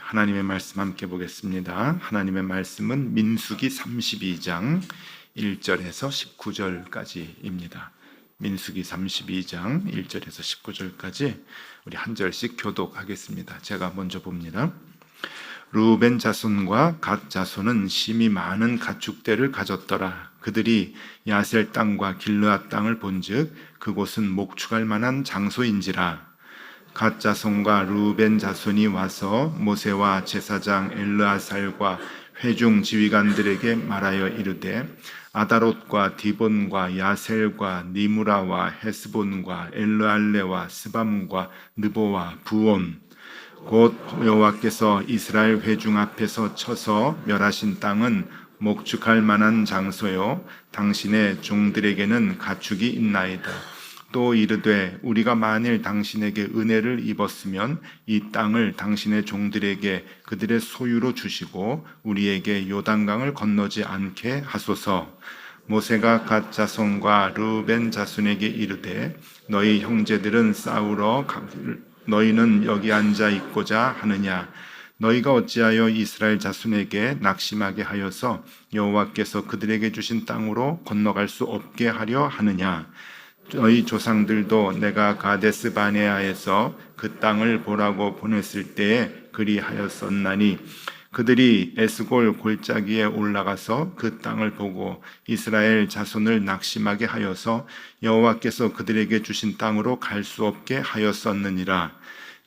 하나님의 말씀 함께 보겠습니다. 하나님의 말씀은 민수기 32장 1절에서 19절까지입니다. 민수기 32장 1절에서 19절까지 우리 한 절씩 교독하겠습니다. 제가 먼저 봅니다. 르우벤 자손과 갓 자손은 심히 많은 가축대를 가졌더라. 그들이 야셀 땅과 길르앗 땅을 본즉 그곳은 목축할 만한 장소인지라. 갓 자손과 르우벤 자손이 와서 모세와 제사장 엘르아살과 회중 지휘관들에게 말하여 이르되 아다롯과 디본과 야셀과 니무라와 헤스본과 엘르알레와 스밤과 느보와 부온 곧 여호와께서 이스라엘 회중 앞에서 쳐서 멸하신 땅은 목축할 만한 장소요 당신의 종들에게는 가축이 있나이다. 또 이르되 우리가 만일 당신에게 은혜를 입었으면 이 땅을 당신의 종들에게 그들의 소유로 주시고 우리에게 요단강을 건너지 않게 하소서. 모세가 갓 자손과 르우벤 자손에게 이르되 너희 형제들은 싸우러 너희는 여기 앉아 있고자 하느냐. 너희가 어찌하여 이스라엘 자손에게 낙심하게 하여서 여호와께서 그들에게 주신 땅으로 건너갈 수 없게 하려 하느냐. 너희 조상들도 내가 가데스 바네아에서 그 땅을 보라고 보냈을 때에 그리하였었나니 그들이 에스골 골짜기에 올라가서 그 땅을 보고 이스라엘 자손을 낙심하게 하여서 여호와께서 그들에게 주신 땅으로 갈 수 없게 하였었느니라.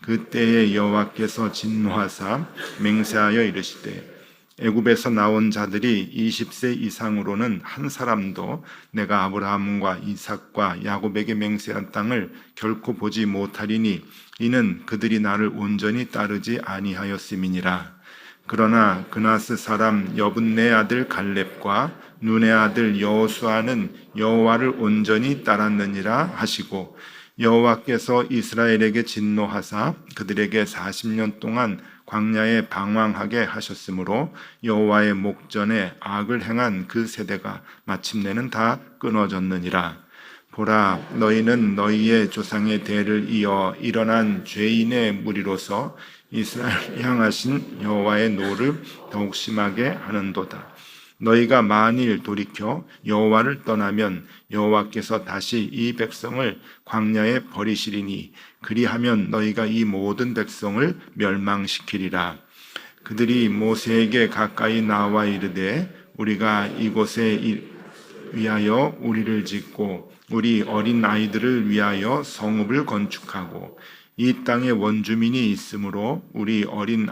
그때에 여호와께서 진노하사 맹세하여 이르시되 애굽에서 나온 자들이 20세 이상으로는 한 사람도 내가 아브라함과 이삭과 야곱에게 맹세한 땅을 결코 보지 못하리니 이는 그들이 나를 온전히 따르지 아니하였음이니라. 그러나 그나스 사람 여분네 아들 갈렙과 눈의 아들 여호수아는 여호와를 온전히 따랐느니라 하시고 여호와께서 이스라엘에게 진노하사 그들에게 40년 동안 광야에 방황하게 하셨으므로 여호와의 목전에 악을 행한 그 세대가 마침내는 다 끊어졌느니라. 보라, 너희는 너희의 조상의 대를 이어 일어난 죄인의 무리로서 이스라엘 향하신 여호와의 노를 더욱 심하게 하는도다. 너희가 만일 돌이켜 여호와를 떠나면 여호와께서 다시 이 백성을 광야에 버리시리니 그리하면 너희가 이 모든 백성을 멸망시키리라. 그들이 모세에게 가까이 나와 이르되 우리가 이곳에 위하여 우리를 짓고 우리 어린 아이들을 위하여 성읍을 건축하고 이 땅에 원주민이 있으므로 우리 어린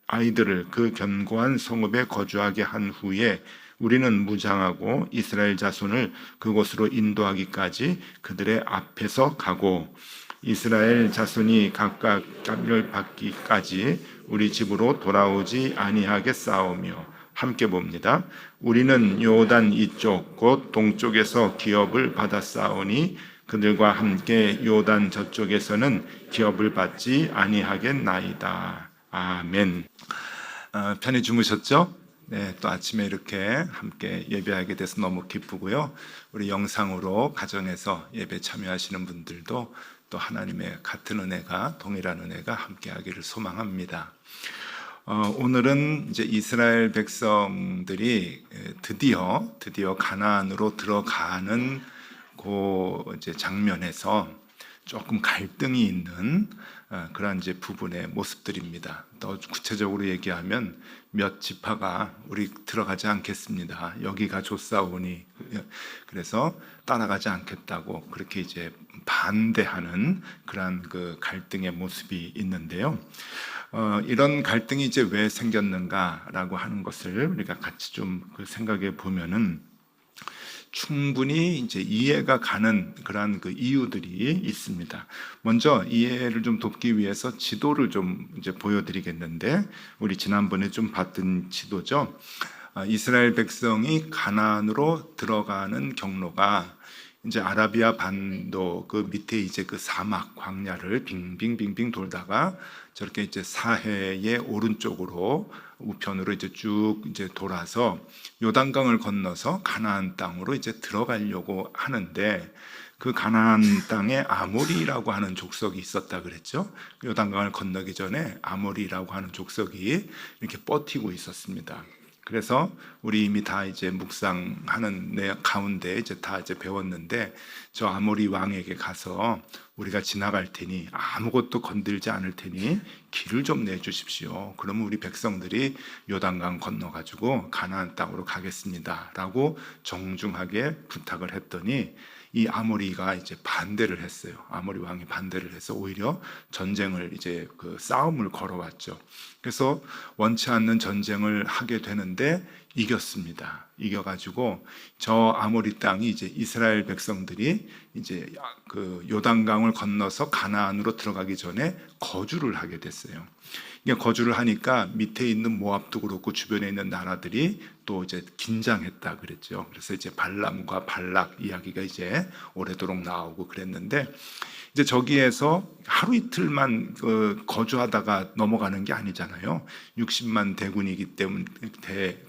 아이들을 그 견고한 성읍에 거주하게 한 후에 우리는 무장하고 이스라엘 자손을 그곳으로 인도하기까지 그들의 앞에서 가고 이스라엘 자손이 각각 값을 받기까지 우리 집으로 돌아오지 아니하겠사오며. 함께 봅니다. 우리는 요단 이쪽 곧 동쪽에서 기업을 받았사오니 그들과 함께 요단 저쪽에서는 기업을 받지 아니하겠나이다. 아멘. 편히 주무셨죠? 네, 또 아침에 이렇게 함께 예배하게 돼서 너무 기쁘고요. 우리 영상으로 가정에서 예배 참여하시는 분들도 또 하나님의 같은 은혜가, 동일한 은혜가 함께하기를 소망합니다. 오늘은 이제 이스라엘 백성들이 드디어 가나안으로 들어가는 그 이제 장면에서 조금 갈등이 있는 그런 이제 부분의 모습들입니다. 더 구체적으로 얘기하면 몇 지파가 우리 들어가지 않겠습니다. 여기가 좋사오니 그래서 따라가지 않겠다고 그렇게 이제 반대하는 그런 그 갈등의 모습이 있는데요. 이런 갈등이 이제 왜 생겼는가라고 하는 것을 우리가 같이 좀 생각해 보면은 충분히 이제 이해가 가는 그런 그 이유들이 있습니다. 먼저 이해를 좀 돕기 위해서 지도를 좀 이제 보여드리겠는데, 우리 지난번에 좀 봤던 지도죠. 이스라엘 백성이 가나안으로 들어가는 경로가 이제 아라비아 반도 그 밑에 이제 그 사막 광야를 빙빙빙빙 돌다가 저렇게 이제 사해의 오른쪽으로 우편으로 이제 쭉 이제 돌아서 요단강을 건너서 가나안 땅으로 이제 들어가려고 하는데, 그 가나안 땅에 아모리라고 하는 족속이 있었다 그랬죠. 요단강을 건너기 전에 아모리라고 하는 족속이 이렇게 버티고 있었습니다. 그래서 우리 이미 다 이제 묵상하는 내 가운데 이제 다 이제 배웠는데, 저 아모리 왕에게 가서 우리가 지나갈 테니 아무것도 건들지 않을 테니 길을 좀 내주십시오. 그러면 우리 백성들이 요단강 건너가지고 가나안 땅으로 가겠습니다라고 정중하게 부탁을 했더니, 이 아모리가 이제 반대를 했어요. 아모리 왕이 반대를 해서 오히려 전쟁을 이제 그 싸움을 걸어왔죠. 그래서 원치 않는 전쟁을 하게 되는데 이겼습니다. 이겨가지고 저 아모리 땅이 이제 이스라엘 백성들이 이제 그 요단강을 건너서 가나안으로 들어가기 전에 거주를 하게 됐어요. 이게 거주를 하니까 밑에 있는 모압도 그렇고 주변에 있는 나라들이 또 이제 긴장했다 그랬죠. 그래서 이제 발람과 발락 이야기가 이제 오래도록 나오고 그랬는데, 이제 저기에서 하루 이틀만 거주하다가 넘어가는 게 아니잖아요. 60만 대군이기 때문에,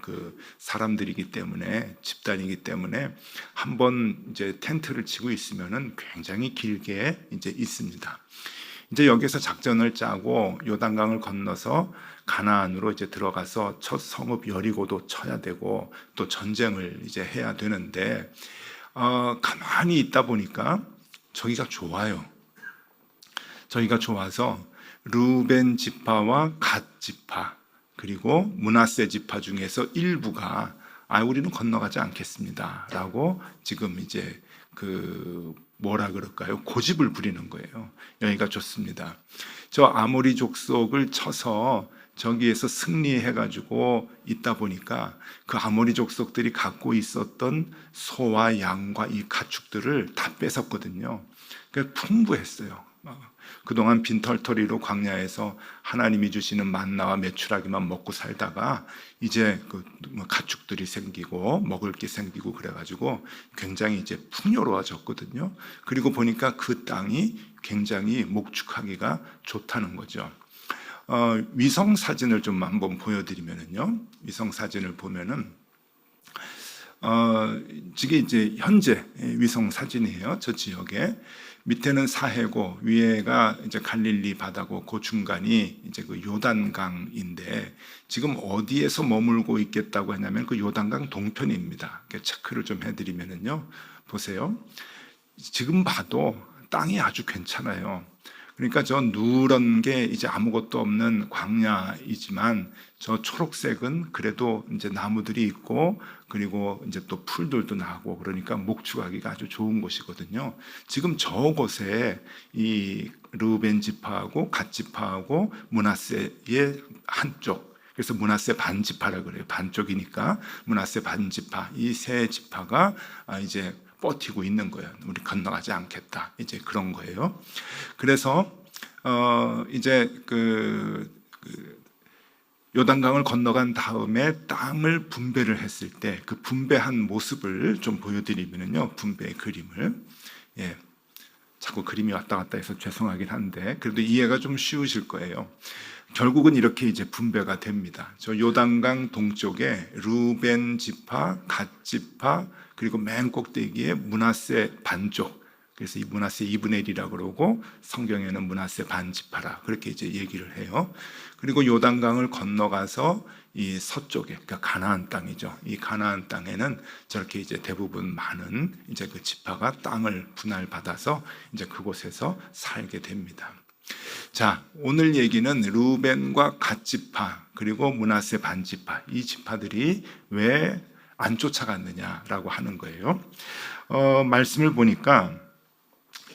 그 사람들이기 때문에, 집단이기 때문에 한번 이제 텐트를 치고 있으면은 굉장히 길게 이제 있습니다. 이제 여기서 작전을 짜고 요단강을 건너서 가나안으로 이제 들어가서 첫 성읍 여리고도 쳐야 되고 또 전쟁을 이제 해야 되는데, 가만히 있다 보니까 저기가 좋아요. 저희가 좋아서 루벤 지파와 갓 지파 그리고 므낫세 지파 중에서 일부가 우리는 건너가지 않겠습니다 라고 지금 이제 그 뭐라 그럴까요? 고집을 부리는 거예요. 여기가 좋습니다. 저 아모리 족속을 쳐서 저기에서 승리해가지고 있다 보니까 그 아모리 족속들이 갖고 있었던 소와 양과 이 가축들을 다 뺏었거든요. 그래서 풍부했어요. 그동안 빈털터리로 광야에서 하나님이 주시는 만나와 메추라기만 먹고 살다가 이제 그 가축들이 생기고 먹을 게 생기고 그래가지고 굉장히 이제 풍요로워졌거든요. 그리고 보니까 그 땅이 굉장히 목축하기가 좋다는 거죠. 위성 사진을 좀 한번 보여드리면은요. 위성 사진을 보면은 이게 이제 현재 위성 사진이에요. 저 지역에 밑에는 사해고 위에가 이제 갈릴리 바다고 그 중간이 이제 그 요단강인데, 지금 어디에서 머물고 있겠다고 했냐면 그 요단강 동편입니다. 체크를 좀 해드리면은요, 보세요. 지금 봐도 땅이 아주 괜찮아요. 그러니까 저 누런 게 이제 아무것도 없는 광야이지만 저 초록색은 그래도 이제 나무들이 있고 그리고 이제 또 풀들도 나고 그러니까 목축하기가 아주 좋은 곳이거든요. 지금 저곳에 이 르우벤 지파하고 갓 지파하고 므낫세의 한쪽, 그래서 므낫세 반지파라 그래요. 반쪽이니까 므낫세 반지파, 이 세 지파가 이제 버티고 있는 거예요. 우리 건너가지 않겠다. 이제 그런 거예요. 그래서 이제 요단강을 건너간 다음에 땅을 분배를 했을 때 그 분배한 모습을 좀 보여드리면요. 분배의 그림을. 예. 자꾸 그림이 왔다 갔다 해서 죄송하긴 한데 그래도 이해가 좀 쉬우실 거예요. 결국은 이렇게 이제 분배가 됩니다. 저 요단강 동쪽에 루벤 지파, 갓 지파, 그리고 맨 꼭대기에 므낫세 반쪽. 그래서 이 므낫세 2분의 1이라고 그러고 성경에는 므낫세 반지파라 그렇게 이제 얘기를 해요. 그리고 요단강을 건너가서 이 서쪽에, 그러니까 가나안 땅이죠. 이 가나안 땅에는 저렇게 이제 대부분 많은 이제 그 지파가 땅을 분할받아서 이제 그곳에서 살게 됩니다. 자, 오늘 얘기는 루벤과 갓 지파 그리고 므낫세 반지파, 이 지파들이 왜 안 쫓아갔느냐라고 하는 거예요. 말씀을 보니까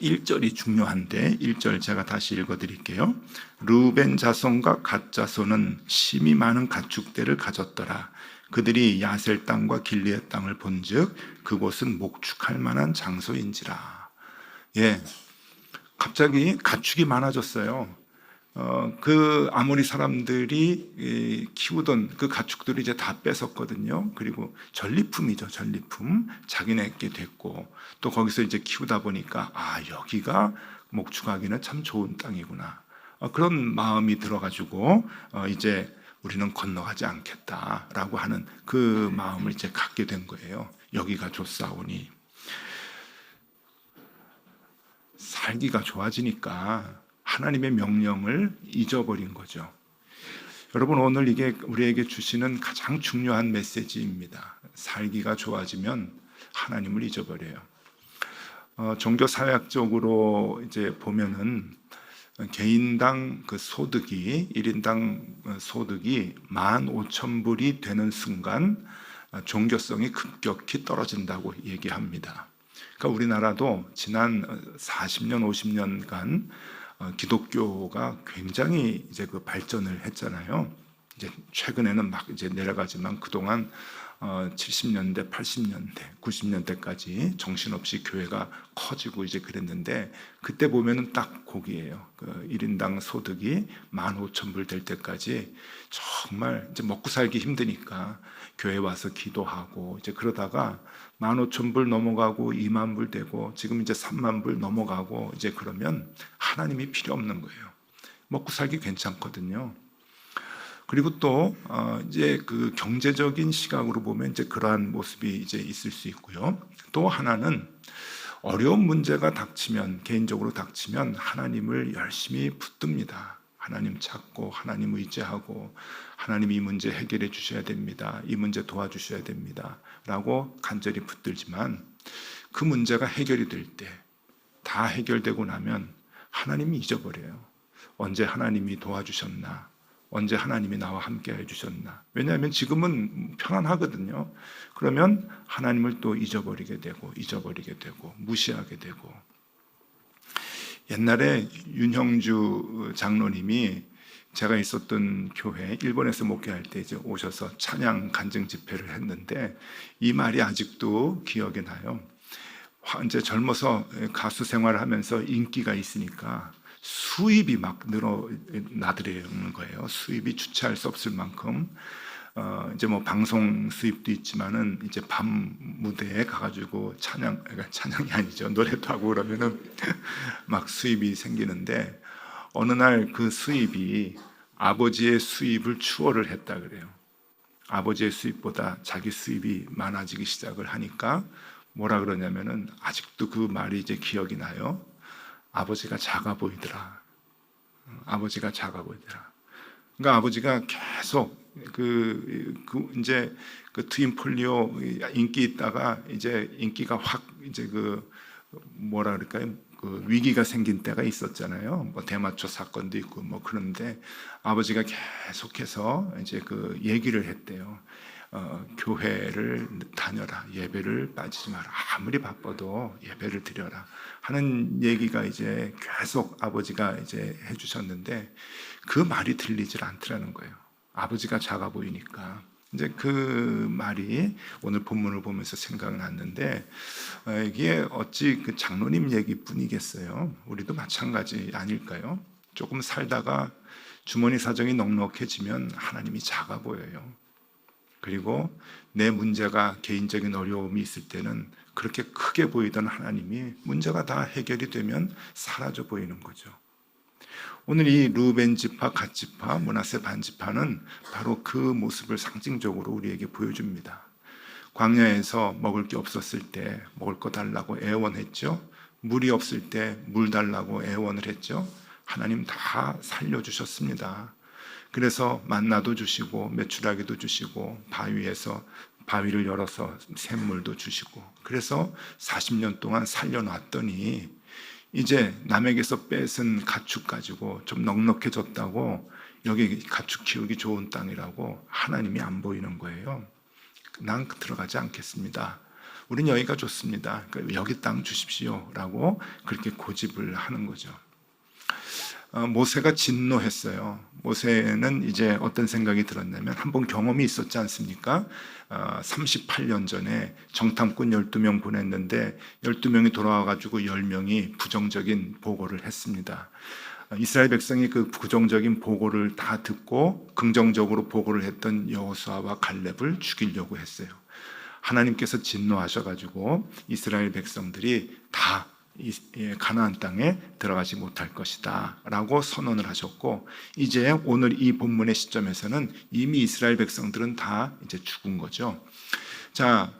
1절이 중요한데 1절 제가 다시 읽어드릴게요. 루벤 자손과 갓 자손은 심이 많은 가축대를 가졌더라. 그들이 야셀 땅과 길리의 땅을 본즉 그곳은 목축할 만한 장소인지라. 예, 갑자기 가축이 많아졌어요. 그 아모리 사람들이 키우던 그 가축들이 이제 다 뺏었거든요. 그리고 전리품이죠, 전리품. 자기네게 됐고, 또 거기서 이제 키우다 보니까 여기가 목축하기는 참 좋은 땅이구나. 그런 마음이 들어가지고 이제 우리는 건너가지 않겠다라고 하는 그 마음을 이제 갖게 된 거예요. 여기가 좋사오니. 살기가 좋아지니까 하나님의 명령을 잊어버린 거죠. 여러분, 오늘 이게 우리에게 주시는 가장 중요한 메시지입니다. 살기가 좋아지면 하나님을 잊어버려요. 종교사회학적으로 이제 보면은 개인당 그 소득이 1인당 소득이 15,000불이 되는 순간 종교성이 급격히 떨어진다고 얘기합니다. 그러니까 우리나라도 지난 40년, 50년간 기독교가 굉장히 이제 그 발전을 했잖아요. 이제 최근에는 막 이제 내려가지만 그동안 70년대, 80년대, 90년대까지 정신없이 교회가 커지고 이제 그랬는데, 그때 보면은 딱 거기에요. 그 1인당 소득이 15,000불 될 때까지 정말 이제 먹고 살기 힘드니까 교회 와서 기도하고 이제 그러다가 15,000불 넘어가고 2만 불 되고 지금 이제 3만 불 넘어가고 이제 그러면 하나님이 필요 없는 거예요. 먹고 살기 괜찮거든요. 그리고 또 이제 그 경제적인 시각으로 보면 이제 그러한 모습이 이제 있을 수 있고요. 또 하나는 어려운 문제가 닥치면, 개인적으로 닥치면 하나님을 열심히 붙듭니다. 하나님 찾고 하나님 의지하고 하나님 이 문제 해결해 주셔야 됩니다. 이 문제 도와주셔야 됩니다. 라고 간절히 붙들지만 그 문제가 해결이 될 때, 다 해결되고 나면 하나님이 잊어버려요. 언제 하나님이 도와주셨나? 언제 하나님이 나와 함께 해주셨나? 왜냐하면 지금은 편안하거든요. 그러면 하나님을 또 잊어버리게 되고 무시하게 되고. 옛날에 윤형주 장로님이 제가 있었던 교회, 일본에서 목회할 때 이제 오셔서 찬양 간증 집회를 했는데 이 말이 아직도 기억에 나요. 이제 젊어서 가수 생활을 하면서 인기가 있으니까 수입이 막 늘어나더라는 거예요. 수입이 주체할 수 없을 만큼. 이제 뭐 방송 수입도 있지만은 이제 밤 무대에 가가지고 찬양이 아니죠. 노래도 하고 그러면은 막 수입이 생기는데 어느 날 그 수입이 아버지의 수입을 추월을 했다 그래요. 아버지의 수입보다 자기 수입이 많아지기 시작을 하니까 뭐라 그러냐면은 아직도 그 말이 이제 기억이 나요. 아버지가 작아 보이더라. 아버지가 작아 보이더라. 그러니까 아버지가 계속 이제 그 트윈 폴리오 인기 있다가 이제 인기가 확 이제 그 뭐라 그럴까요? 그 위기가 생긴 때가 있었잖아요. 뭐 대마초 사건도 있고 뭐 그런데 아버지가 계속해서 이제 그 얘기를 했대요. 교회를 다녀라. 예배를 빠지지 마라. 아무리 바빠도 예배를 드려라. 하는 얘기가 이제 계속 아버지가 이제 해주셨는데 그 말이 들리질 않더라는 거예요. 아버지가 작아 보이니까. 이제 그 말이 오늘 본문을 보면서 생각났는데 이게 어찌 그 장로님 얘기뿐이겠어요? 우리도 마찬가지 아닐까요? 조금 살다가 주머니 사정이 넉넉해지면 하나님이 작아 보여요. 그리고 내 문제가 개인적인 어려움이 있을 때는 그렇게 크게 보이던 하나님이 문제가 다 해결이 되면 사라져 보이는 거죠. 오늘 이 루벤 지파, 갓 지파, 므낫세 반 지파는 바로 그 모습을 상징적으로 우리에게 보여줍니다. 광야에서 먹을 게 없었을 때 먹을 거 달라고 애원했죠. 물이 없을 때 물 달라고 애원을 했죠. 하나님 다 살려주셨습니다. 그래서 만나도 주시고 메추라기도 주시고 바위에서 바위를 열어서 샘물도 주시고 그래서 40년 동안 살려놨더니 이제 남에게서 뺏은 가축 가지고 좀 넉넉해졌다고 여기 가축 키우기 좋은 땅이라고 하나님이 안 보이는 거예요. 난 들어가지 않겠습니다. 우린 여기가 좋습니다. 그러니까 여기 땅 주십시오 라고 그렇게 고집을 하는 거죠. 모세가 진노했어요. 모세는 이제 어떤 생각이 들었냐면 한번 경험이 있었지 않습니까? 38년 전에 정탐꾼 12명 보냈는데 12명이 돌아와가지고 10명이 부정적인 보고를 했습니다. 이스라엘 백성이 그 부정적인 보고를 다 듣고 긍정적으로 보고를 했던 여호수아와 갈렙을 죽이려고 했어요. 하나님께서 진노하셔가지고 이스라엘 백성들이 다 가나안 땅에 들어가지 못할 것이다 라고 선언을 하셨고 이제 오늘 이 본문의 시점에서는 이미 이스라엘 백성들은 다 이제 죽은 거죠. 자,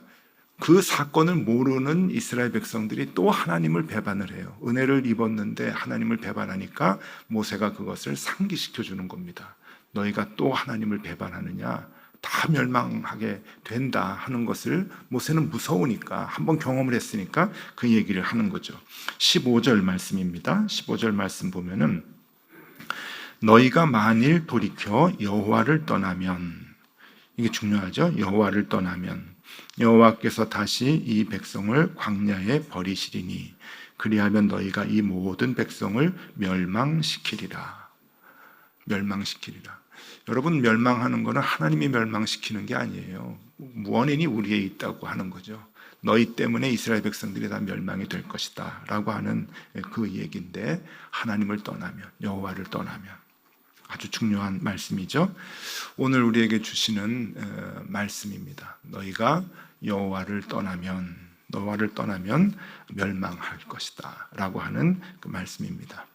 그 사건을 모르는 이스라엘 백성들이 또 하나님을 배반을 해요. 은혜를 입었는데 하나님을 배반하니까 모세가 그것을 상기시켜 주는 겁니다. 너희가 또 하나님을 배반하느냐, 다 멸망하게 된다 하는 것을 모세는 무서우니까, 한번 경험을 했으니까 그 얘기를 하는 거죠. 15절 말씀입니다. 15절 말씀 보면은 너희가 만일 돌이켜 여호와를 떠나면, 이게 중요하죠. 여호와를 떠나면 여호와께서 다시 이 백성을 광야에 버리시리니 그리하면 너희가 이 모든 백성을 멸망시키리라. 멸망시키리라. 여러분, 멸망하는 것은 하나님이 멸망시키는 게 아니에요. 원인이 우리에 있다고 하는 거죠. 너희 때문에 이스라엘 백성들이 다 멸망이 될 것이다 라고 하는 그 얘기인데, 하나님을 떠나면, 여호와를 떠나면, 아주 중요한 말씀이죠. 오늘 우리에게 주시는 말씀입니다. 너희가 여호와를 떠나면 멸망할 것이다 라고 하는 그 말씀입니다.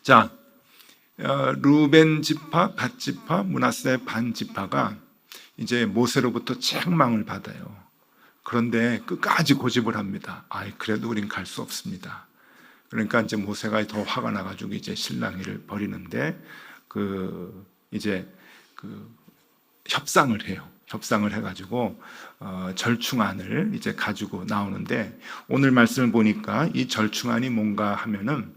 자, 루벤 지파, 갓 지파, 므낫세 반 지파가 이제 모세로부터 책망을 받아요. 그런데 끝까지 고집을 합니다. 그래도 우린 갈 수 없습니다. 그러니까 이제 모세가 더 화가 나가지고 이제 실랑이를 벌이는데 이제 협상을 해요. 협상을 해가지고 절충안을 이제 가지고 나오는데, 오늘 말씀을 보니까 이 절충안이 뭔가 하면은,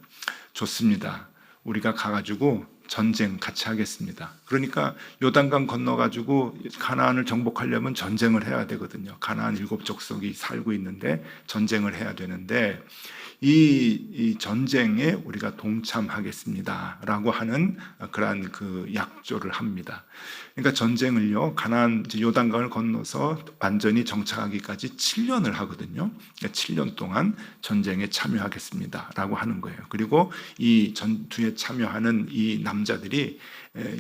좋습니다. 우리가 가가지고 전쟁 같이 하겠습니다. 그러니까 요단강 건너가지고 가나안을 정복하려면 전쟁을 해야 되거든요. 가나안 7족속이 살고 있는데 전쟁을 해야 되는데, 이 전쟁에 우리가 동참하겠습니다 라고 하는 그러한 그 약조를 합니다. 그러니까 전쟁을요, 가나안 요단강을 건너서 완전히 정착하기까지 7년을 하거든요. 그러니까 7년 동안 전쟁에 참여하겠습니다 라고 하는 거예요. 그리고 이 전투에 참여하는 이 남자들이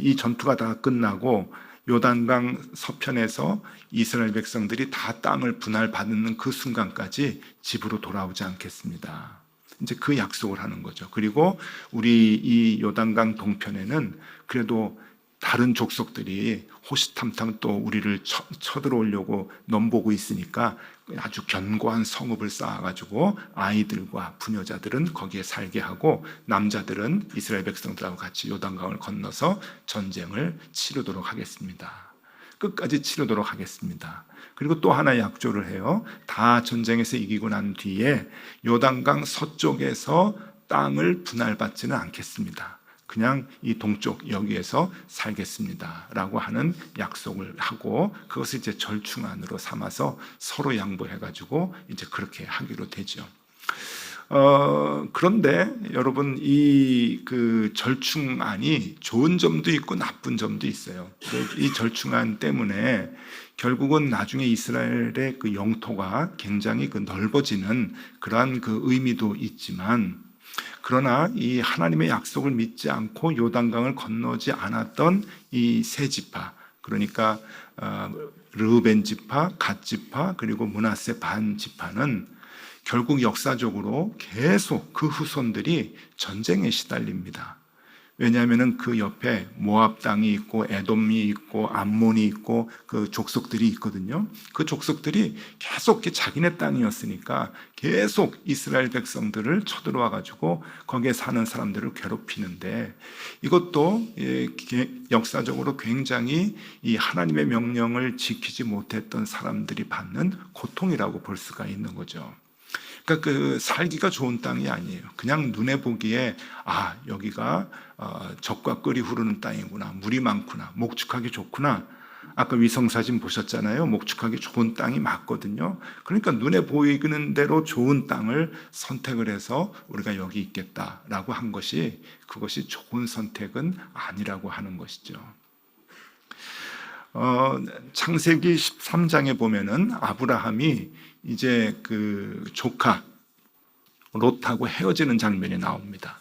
이 전투가 다 끝나고 요단강 서편에서 이스라엘 백성들이 다 땅을 분할받는 그 순간까지 집으로 돌아오지 않겠습니다. 이제 그 약속을 하는 거죠. 그리고 우리 이 요단강 동편에는 그래도 다른 족속들이 호시탐탐 또 우리를 쳐들어오려고 넘보고 있으니까 아주 견고한 성읍을 쌓아가지고 아이들과 부녀자들은 거기에 살게 하고, 남자들은 이스라엘 백성들하고 같이 요단강을 건너서 전쟁을 치르도록 하겠습니다. 끝까지 치르도록 하겠습니다. 그리고 또 하나 약조를 해요. 다 전쟁에서 이기고 난 뒤에 요단강 서쪽에서 땅을 분할받지는 않겠습니다. 그냥 이 동쪽 여기에서 살겠습니다 라고 하는 약속을 하고, 그것을 이제 절충안으로 삼아서 서로 양보해가지고 이제 그렇게 하기로 되죠. 그런데 여러분, 이 절충안이 좋은 점도 있고 나쁜 점도 있어요. 이 절충안 때문에 결국은 나중에 이스라엘의 그 영토가 굉장히 넓어지는 그러한 그 의미도 있지만, 그러나 이 하나님의 약속을 믿지 않고 요단강을 건너지 않았던 이 세 지파, 그러니까 르우벤 지파, 갓 지파, 그리고 므낫세 반 지파는 결국 역사적으로 계속 그 후손들이 전쟁에 시달립니다. 왜냐하면 그 옆에 모압 땅이 있고 에돔이 있고 암몬이 있고 그 족속들이 있거든요. 그 족속들이 계속 자기네 땅이었으니까 계속 이스라엘 백성들을 쳐들어와 가지고 거기에 사는 사람들을 괴롭히는데, 이것도 역사적으로 굉장히 이 하나님의 명령을 지키지 못했던 사람들이 받는 고통이라고 볼 수가 있는 거죠. 그러니까 그 살기가 좋은 땅이 아니에요. 그냥 눈에 보기에 여기가 적과 꿀이 흐르는 땅이구나, 물이 많구나, 목축하기 좋구나. 아까 위성사진 보셨잖아요. 목축하기 좋은 땅이 맞거든요. 그러니까 눈에 보이는 대로 좋은 땅을 선택을 해서 우리가 여기 있겠다라고 한 것이, 그것이 좋은 선택은 아니라고 하는 것이죠. 창세기 13장에 보면은 아브라함이 이제 그 조카 롯하고 헤어지는 장면이 나옵니다.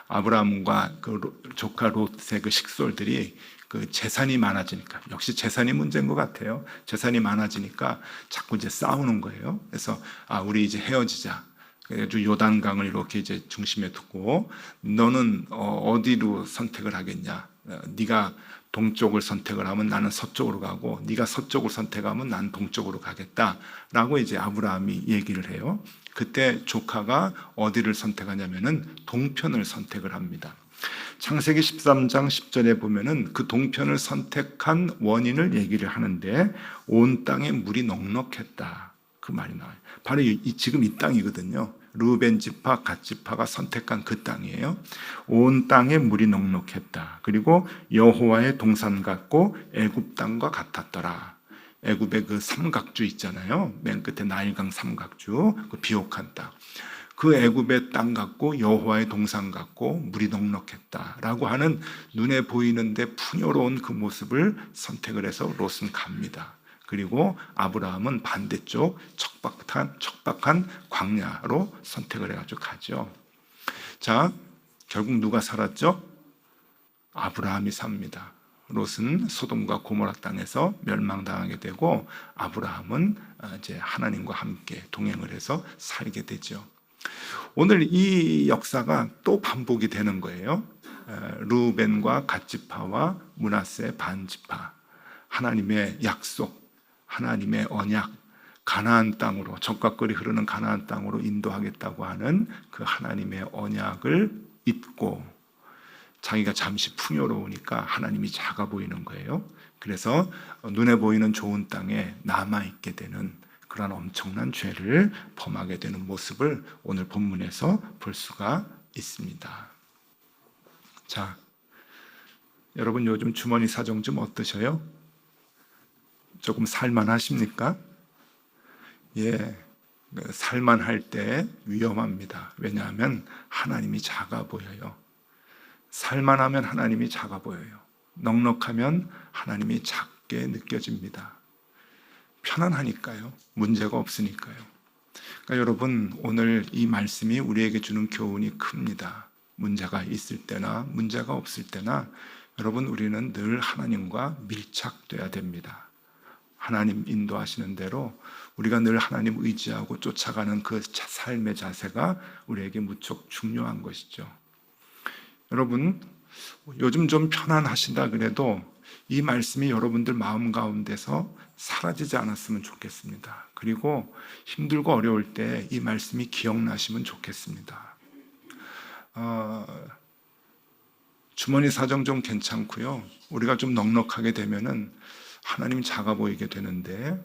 아브라함과 그 조카 롯의 그 식솔들이 그 재산이 많아지니까, 역시 재산이 문제인 것 같아요. 재산이 많아지니까 자꾸 이제 싸우는 거예요. 그래서 우리 이제 헤어지자. 그래서 요단강을 이렇게 이제 중심에 두고, 너는 어디로 선택을 하겠냐? 네가 동쪽을 선택을 하면 나는 서쪽으로 가고 네가 서쪽을 선택하면 난 동쪽으로 가겠다라고 이제 아브라함이 얘기를 해요. 그때 조카가 어디를 선택하냐면은 동편을 선택을 합니다. 창세기 13장 10절에 보면은 그 동편을 선택한 원인을 얘기를 하는데 온 땅에 물이 넉넉했다. 그 말이 나와요. 바로 지금 이 땅이거든요. 르우벤 지파, 갓 지파가 선택한 그 땅이에요. 온 땅에 물이 넉넉했다. 그리고 여호와의 동산 같고 애굽 땅과 같았더라. 애굽의 그 삼각주 있잖아요. 맨 끝에 나일강 삼각주, 그 비옥한 땅. 그 애굽의 땅 같고 여호와의 동산 같고 물이 넉넉했다라고 하는 눈에 보이는데 풍요로운 그 모습을 선택을 해서 롯은 갑니다. 그리고 아브라함은 반대쪽 척박한 광야로 선택을 해가지고 가죠. 자, 결국 누가 살았죠? 아브라함이 삽니다. 롯은 소돔과 고모라 땅에서 멸망당하게 되고 아브라함은 이제 하나님과 함께 동행을 해서 살게 되죠. 오늘 이 역사가 또 반복이 되는 거예요. 르우벤과 갓지파와 므낫세 반지파, 하나님의 약속, 하나님의 언약, 가나안 땅으로, 젖과 꿀이 흐르는 가나안 땅으로 인도하겠다고 하는 그 하나님의 언약을 잊고 자기가 잠시 풍요로우니까 하나님이 작아 보이는 거예요. 그래서 눈에 보이는 좋은 땅에 남아있게 되는 그런 엄청난 죄를 범하게 되는 모습을 오늘 본문에서 볼 수가 있습니다. 자, 여러분 요즘 주머니 사정 좀 어떠셔요? 조금 살만하십니까? 예, 살만할 때 위험합니다. 왜냐하면 하나님이 작아 보여요. 살만하면 하나님이 작아 보여요. 넉넉하면 하나님이 작게 느껴집니다. 편안하니까요. 문제가 없으니까요. 그러니까 여러분, 오늘 이 말씀이 우리에게 주는 교훈이 큽니다. 문제가 있을 때나 문제가 없을 때나 여러분, 우리는 늘 하나님과 밀착돼야 됩니다. 하나님 인도하시는 대로 우리가 늘 하나님 의지하고 쫓아가는 그 삶의 자세가 우리에게 무척 중요한 것이죠. 여러분, 요즘 좀 편안하신다 그래도 이 말씀이 여러분들 마음 가운데서 사라지지 않았으면 좋겠습니다. 그리고 힘들고 어려울 때 이 말씀이 기억나시면 좋겠습니다. 주머니 사정 좀 괜찮고요. 우리가 좀 넉넉하게 되면은 하나님 작아 보이게 되는데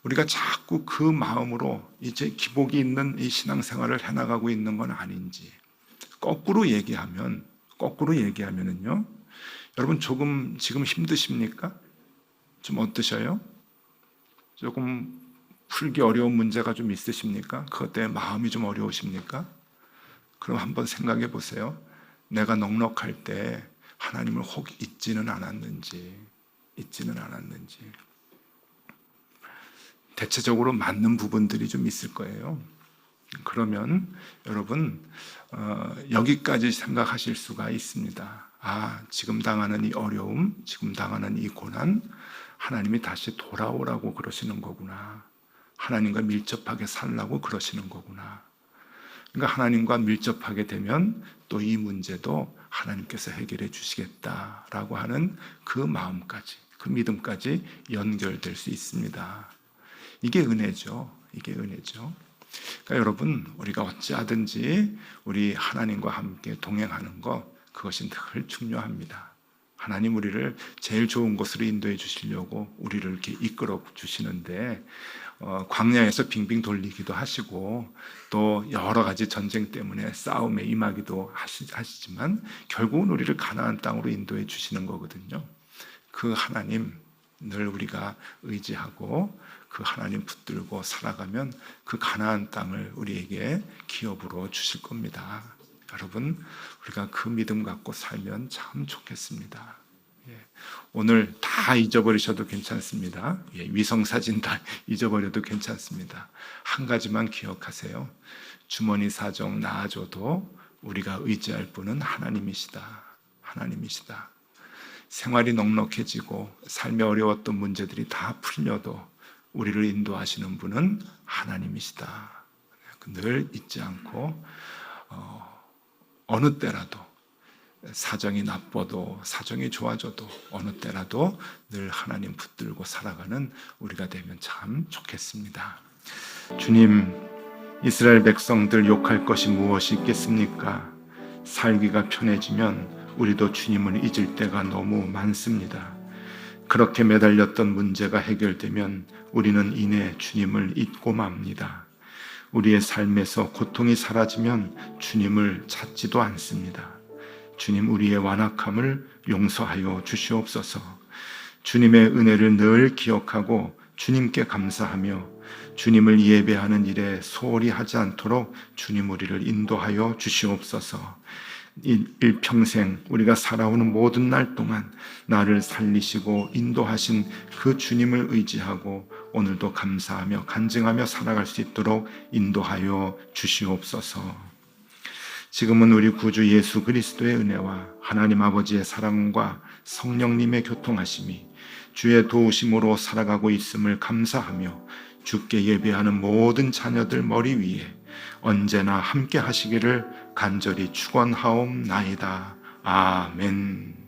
우리가 자꾸 그 마음으로 이제 기복이 있는 이 신앙생활을 해나가고 있는 건 아닌지 거꾸로 얘기하면은요. 여러분 조금 지금 힘드십니까? 좀 어떠셔요? 조금 풀기 어려운 문제가 좀 있으십니까? 그것 때문에 마음이 좀 어려우십니까? 그럼 한번 생각해 보세요. 내가 넉넉할 때 하나님을 혹 잊지는 않았는지. 대체적으로 맞는 부분들이 좀 있을 거예요. 그러면 여러분 여기까지 생각하실 수가 있습니다. 지금 당하는 이 어려움, 지금 당하는 이 고난, 하나님이 다시 돌아오라고 그러시는 거구나. 하나님과 밀접하게 살라고 그러시는 거구나. 그러니까 하나님과 밀접하게 되면 또 이 문제도 하나님께서 해결해 주시겠다라고 하는 그 마음까지, 그 믿음까지 연결될 수 있습니다. 이게 은혜죠. 그러니까 여러분, 우리가 어찌하든지 우리 하나님과 함께 동행하는 것, 그것이 늘 중요합니다. 하나님 우리를 제일 좋은 곳으로 인도해 주시려고 우리를 이렇게 이끌어 주시는데 광야에서 빙빙 돌리기도 하시고 또 여러 가지 전쟁 때문에 싸움에 임하기도 하시지만 결국은 우리를 가나안 땅으로 인도해 주시는 거거든요. 그 하나님 늘 우리가 의지하고 그 하나님 붙들고 살아가면 그 가나안 땅을 우리에게 기업으로 주실 겁니다. 여러분, 우리가 그 믿음 갖고 살면 참 좋겠습니다. 오늘 다 잊어버리셔도 괜찮습니다. 위성사진 다 잊어버려도 괜찮습니다. 한 가지만 기억하세요. 주머니 사정 나아져도 우리가 의지할 분은 하나님이시다. 생활이 넉넉해지고 삶에 어려웠던 문제들이 다 풀려도 우리를 인도하시는 분은 하나님이시다. 늘 잊지 않고 어느 때라도 사정이 나빠도 사정이 좋아져도 어느 때라도 늘 하나님 붙들고 살아가는 우리가 되면 참 좋겠습니다. 주님, 이스라엘 백성들 욕할 것이 무엇이 있겠습니까? 살기가 편해지면 우리도 주님을 잊을 때가 너무 많습니다. 그렇게 매달렸던 문제가 해결되면 우리는 이내 주님을 잊고 맙니다. 우리의 삶에서 고통이 사라지면 주님을 찾지도 않습니다. 주님, 우리의 완악함을 용서하여 주시옵소서. 주님의 은혜를 늘 기억하고 주님께 감사하며 주님을 예배하는 일에 소홀히 하지 않도록 주님 우리를 인도하여 주시옵소서. 일평생 우리가 살아오는 모든 날 동안 나를 살리시고 인도하신 그 주님을 의지하고 오늘도 감사하며 간증하며 살아갈 수 있도록 인도하여 주시옵소서. 지금은 우리 구주 예수 그리스도의 은혜와 하나님 아버지의 사랑과 성령님의 교통하심이 주의 도우심으로 살아가고 있음을 감사하며 주께 예배하는 모든 자녀들 머리 위에 언제나 함께 하시기를 간절히 축원하옵나이다. 아멘.